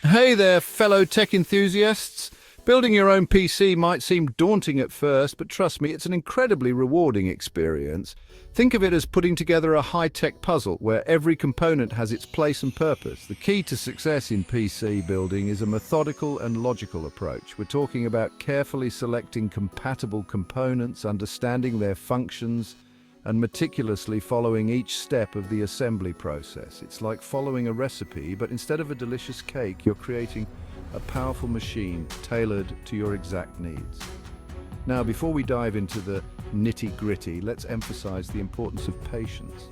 Hey there, fellow tech enthusiasts. Building your own PC might seem daunting at first, but trust me, it's an incredibly rewarding experience. Think of it as putting together a high-tech puzzle where every component has its place and purpose. The key to success in PC building is a methodical and logical approach. We're talking about carefully selecting compatible components, understanding their functions, and meticulously following each step of the assembly process. It's like following a recipe, but instead of a delicious cake, you're creating a powerful machine tailored to your exact needs. Now, before we dive into the nitty-gritty, let's emphasize the importance of patience.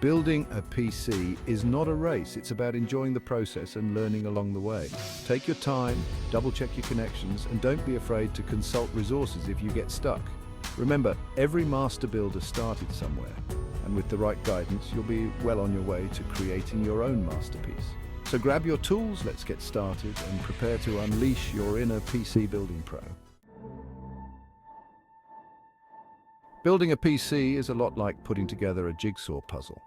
Building a PC is not a race, it's about enjoying the process and learning along the way. Take your time, double-check your connections, and don't be afraid to consult resources if you get stuck. Remember, every master builder started somewhere, and with the right guidance, you'll be well on your way to creating your own masterpiece. So grab your tools, let's get started, and prepare to unleash your inner PC building pro. Building a PC is a lot like putting together a jigsaw puzzle.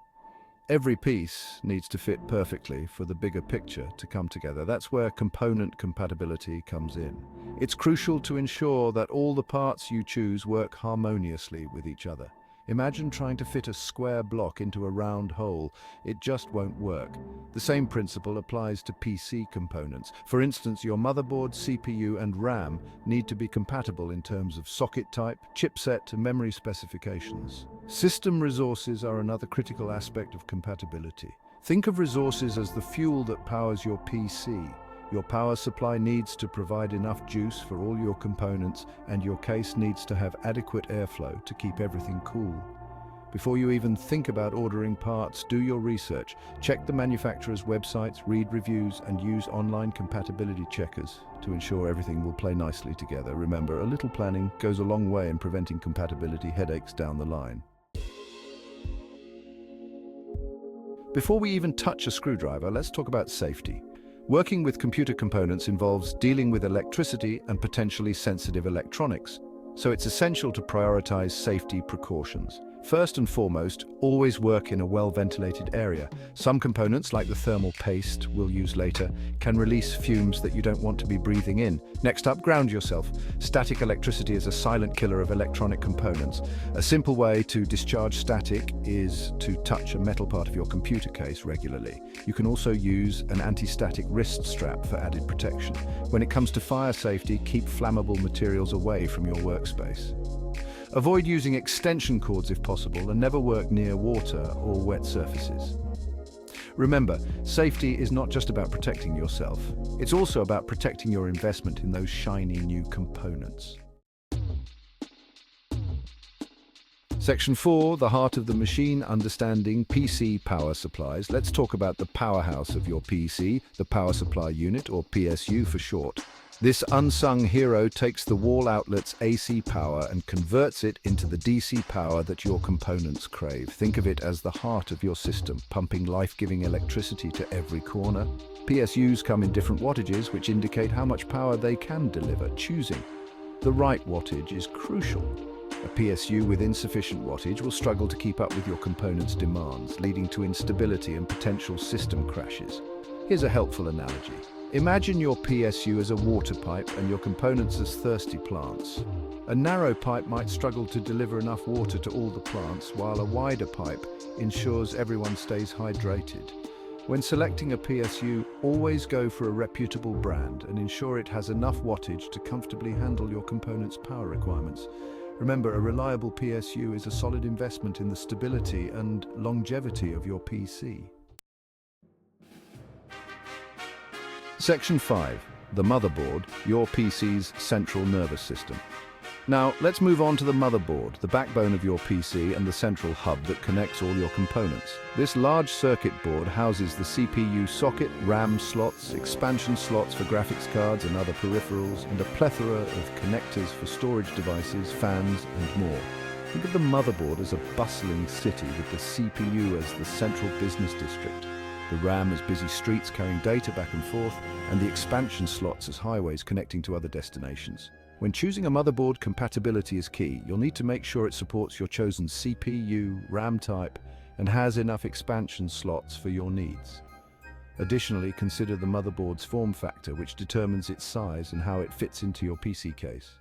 Every piece needs to fit perfectly for the bigger picture to come together. That's where component compatibility comes in. It's crucial to ensure that all the parts you choose work harmoniously with each other. Imagine trying to fit a square block into a round hole. It just won't work. The same principle applies to PC components. For instance, your motherboard, CPU, and RAM need to be compatible in terms of socket type, chipset, and memory specifications. System resources are another critical aspect of compatibility. Think of resources as the fuel that powers your PC. Your power supply needs to provide enough juice for all your components, and your case needs to have adequate airflow to keep everything cool. Before you even think about ordering parts, do your research. Check the manufacturer's websites, read reviews, and use online compatibility checkers to ensure everything will play nicely together. Remember, a little planning goes a long way in preventing compatibility headaches down the line. Before we even touch a screwdriver, let's talk about safety. Working with computer components involves dealing with electricity and potentially sensitive electronics, so it's essential to prioritize safety precautions. First and foremost, always work in a well-ventilated area. Some components, like the thermal paste we'll use later, can release fumes that you don't want to be breathing in. Next up, ground yourself. Static electricity is a silent killer of electronic components. A simple way to discharge static is to touch a metal part of your computer case regularly. You can also use an anti-static wrist strap for added protection. When it comes to fire safety, keep flammable materials away from your workspace. Avoid using extension cords if possible, and never work near water or wet surfaces. Remember, safety is not just about protecting yourself. It's also about protecting your investment in those shiny new components. Section 4, the heart of the machine, understanding PC power supplies. Let's talk about the powerhouse of your PC, the power supply unit, or PSU for short. This unsung hero takes the wall outlet's AC power and converts it into the DC power that your components crave. Think of it as the heart of your system, pumping life-giving electricity to every corner. PSUs come in different wattages, which indicate how much power they can deliver. Choosing the right wattage is crucial. A PSU with insufficient wattage will struggle to keep up with your component's demands, leading to instability and potential system crashes. Here's a helpful analogy. Imagine your PSU as a water pipe and your components as thirsty plants. A narrow pipe might struggle to deliver enough water to all the plants, while a wider pipe ensures everyone stays hydrated. When selecting a PSU, always go for a reputable brand and ensure it has enough wattage to comfortably handle your component's power requirements. Remember, a reliable PSU is a solid investment in the stability and longevity of your PC. Section 5, the motherboard, your PC's central nervous system. Now, let's move on to the motherboard, the backbone of your PC and the central hub that connects all your components. This large circuit board houses the CPU socket, RAM slots, expansion slots for graphics cards and other peripherals, and a plethora of connectors for storage devices, fans, and more. Think of the motherboard as a bustling city with the CPU as the central business district. The RAM as busy streets carrying data back and forth, and the expansion slots as highways connecting to other destinations. When choosing a motherboard, compatibility is key. You'll need to make sure it supports your chosen CPU, RAM type, and has enough expansion slots for your needs. Additionally, consider the motherboard's form factor, which determines its size and how it fits into your PC case.